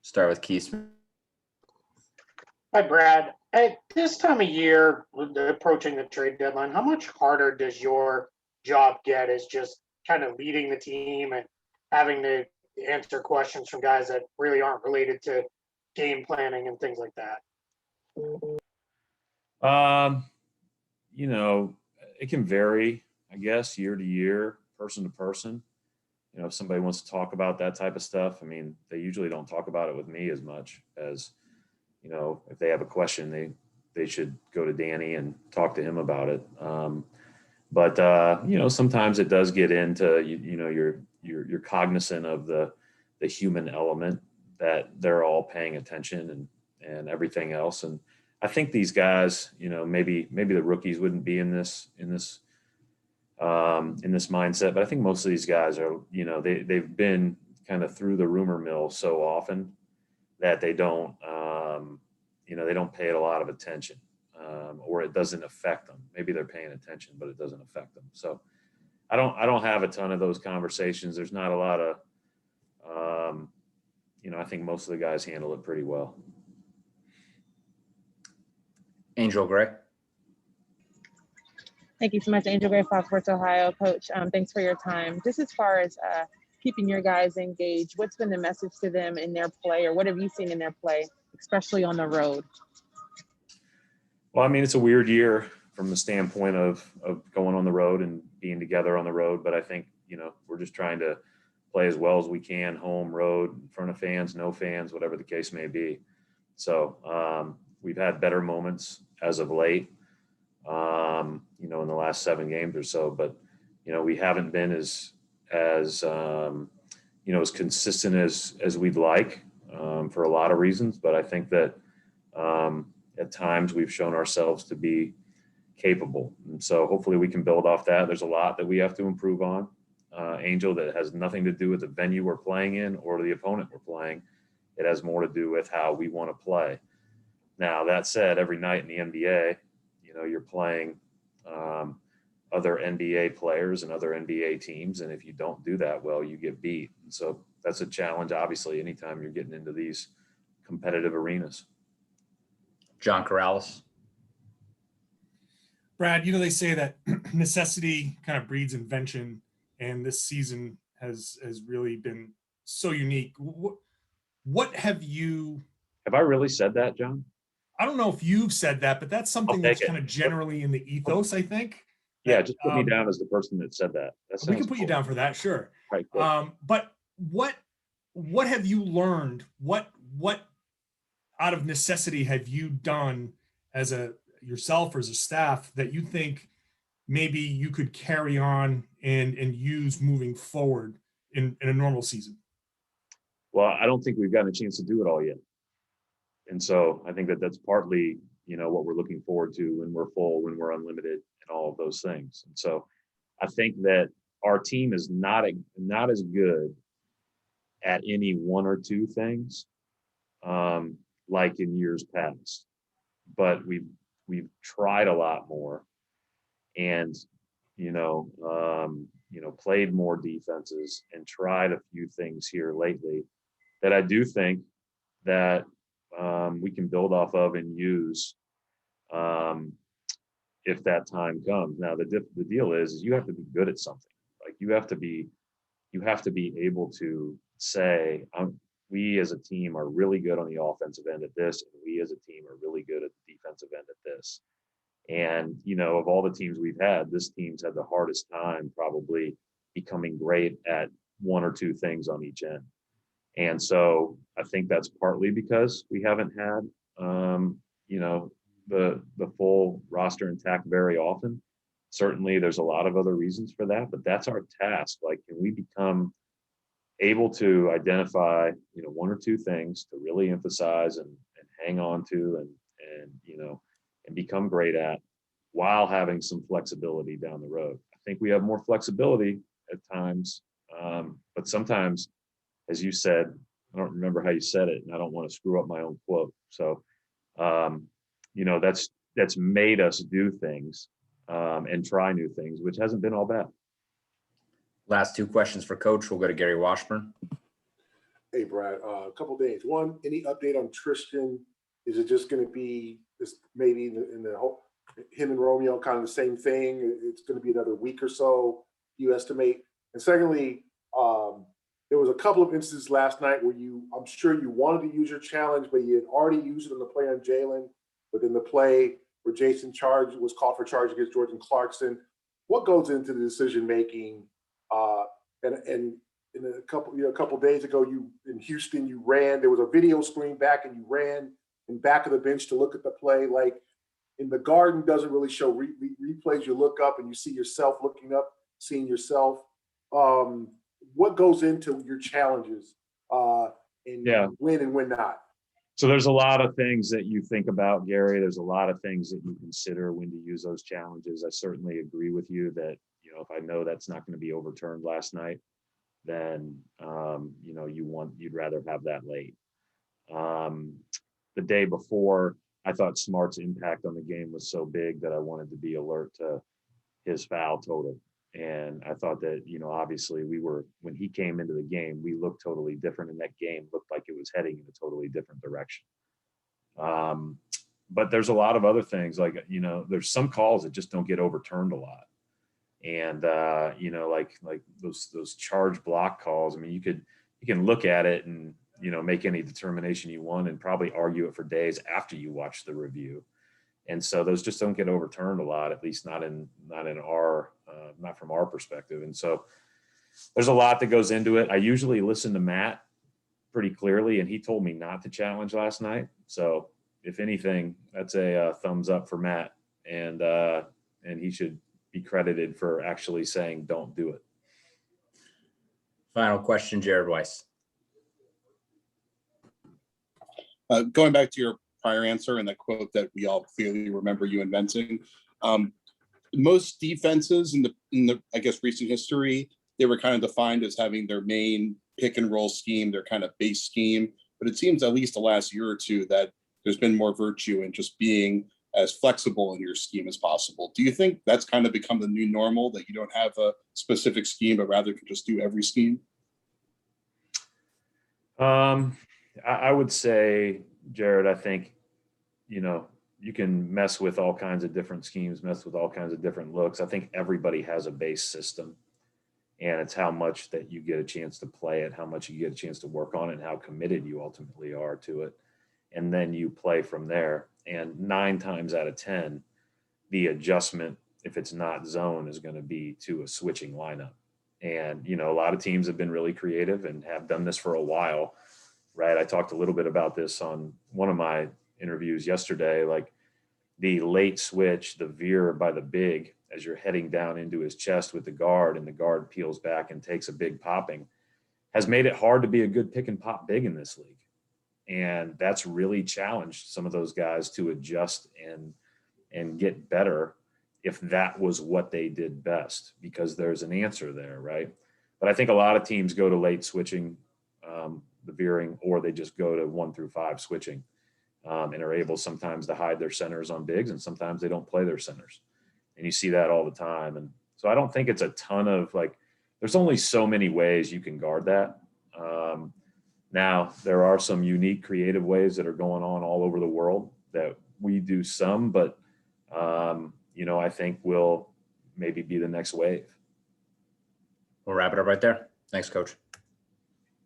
Start with Keith. Hi, Brad. At this time of year, approaching the trade deadline, how much harder does your job get as just kind of leading the team and having to answer questions from guys that really aren't related to game planning and things like that? It can vary, I guess, year to year, person to person. If somebody wants to talk about that type of stuff, I mean, they usually don't talk about it with me as much as, if they have a question, they should go to Danny and talk to him about it. But sometimes it does get into, you're cognizant of the human element, that they're all paying attention and everything else. And I think these guys, maybe the rookies wouldn't be in this mindset, but I think most of these guys are, they've been kind of through the rumor mill so often that they don't, they don't pay it a lot of attention, or it doesn't affect them. Maybe they're paying attention, but it doesn't affect them. So I don't have a ton of those conversations. There's not a lot of, I think most of the guys handle it pretty well. Angel Gray. Thank you so much, Angel Gray, Fox Sports Ohio. Coach, thanks for your time. Just as far as keeping your guys engaged, what's been the message to them in their play, or what have you seen in their play, especially on the road? Well, I mean, it's a weird year from the standpoint of going on the road and being together on the road, but I think, we're just trying to play as well as we can, home, road, in front of fans, no fans, whatever the case may be. So we've had better moments as of late, in the last 7 games or so, but, we haven't been as consistent as we'd like, for a lot of reasons. But I think that at times we've shown ourselves to be capable. And so hopefully we can build off that. There's a lot that we have to improve on, Angel, that has nothing to do with the venue we're playing in or the opponent we're playing. It has more to do with how we want to play. Now, that said, every night in the NBA, you're playing other NBA players and other NBA teams. And if you don't do that well, you get beat. And so that's a challenge, obviously, anytime you're getting into these competitive arenas. John Corrales. Brad, they say that necessity kind of breeds invention, and this season has really been so unique. What have I really said that, John? I don't know if you've said that, but that's something that's kind of generally in the ethos, I think. Yeah, just put me down as the person that said that. We can put you down for that, sure. Right. But what have you learned? What out of necessity have you done as yourself or as a staff that you think maybe you could carry on and use moving forward in a normal season? Well, I don't think we've gotten a chance to do it all yet. And so I think that's partly, what we're looking forward to when we're full, when we're unlimited, and all of those things. And so I think that our team is not as good at any one or two things, like in years past, but we've tried a lot more, and played more defenses and tried a few things here lately that I do think that we can build off of and use if that time comes. Now, the deal is you have to be good at something. Like you have to be able to say, we as a team are really good on the offensive end at this, and we as a team are really good at the defensive end at this. And, of all the teams we've had, this team's had the hardest time probably becoming great at one or two things on each end. And so I think that's partly because we haven't had, the full roster intact very often. Certainly there's a lot of other reasons for that, but that's our task. Like, can we become able to identify, one or two things to really emphasize and hang on to and become great at, while having some flexibility down the road. I think we have more flexibility at times, but sometimes, as you said, I don't remember how you said it, and I don't want to screw up my own quote. So, that's made us do things and try new things, which hasn't been all bad. Last 2 questions for Coach. We'll go to Gary Washburn. Hey, Brad, a couple days. One, any update on Tristan? Is it just going to be this maybe in the whole him and Romeo kind of the same thing? It's going to be another week or so, you estimate? And secondly, there was a couple of instances last night where I'm sure you wanted to use your challenge, but you had already used it on the play on Jalen. But then the play where Jason was called for charge against Jordan Clarkson. What goes into the decision making? And in a couple days ago, in Houston, you ran. There was a video screen back, and you ran in back of the bench to look at the play. Like in the Garden, doesn't really show replays. You look up and you see yourself looking up, seeing yourself. What goes into your challenges, and when and when not? So there's a lot of things that you think about, Gary. There's a lot of things that you consider when to use those challenges. I certainly agree with you that, if I know that's not going to be overturned last night, then, you'd rather have that late. The day before, I thought Smart's impact on the game was so big that I wanted to be alert to his foul total. And I thought that, obviously when he came into the game, we looked totally different, and that game looked like it was heading in a totally different direction. But there's a lot of other things, like, there's some calls that just don't get overturned a lot. And, like those charge block calls, I mean, you can look at it and, make any determination you want and probably argue it for days after you watch the review. And so those just don't get overturned a lot, at least not from our perspective. And so there's a lot that goes into it. I usually listen to Matt pretty clearly, and he told me not to challenge last night. So if anything, that's a thumbs up for Matt, and he should be credited for actually saying, don't do it. Final question, Jared Weiss. Going back to your prior answer and that quote that we all clearly remember you inventing, most defenses in the I guess recent history, they were kind of defined as having their main pick and roll scheme, their kind of base scheme. But it seems at least the last year or two that there's been more virtue in just being as flexible in your scheme as possible. Do you think that's kind of become the new normal, that you don't have a specific scheme, but rather can just do every scheme? I would say, Jared, I think, you can mess with all kinds of different schemes, mess with all kinds of different looks. I think everybody has a base system, and it's how much that you get a chance to play it, how much you get a chance to work on it, and how committed you ultimately are to it. And then you play from there. And 9 times out of 10, the adjustment, if it's not zone, is going to be to a switching lineup. And, a lot of teams have been really creative and have done this for a while, right? I talked a little bit about this on one of my interviews yesterday, like the late switch, the veer by the big as you're heading down into his chest with the guard, and the guard peels back and takes a big popping, has made it hard to be a good pick and pop big in this league. And that's really challenged some of those guys to adjust and get better if that was what they did best, because there's an answer there, right? But I think a lot of teams go to late switching, the veering, or they just go to 1 through 5 switching, and are able sometimes to hide their centers on bigs, and sometimes they don't play their centers. And you see that all the time. And so I don't think it's a ton of, like, there's only so many ways you can guard that. Now, there are some unique creative ways that are going on all over the world that we do some, but, I think will maybe be the next wave. We'll wrap it up right there. Thanks, Coach.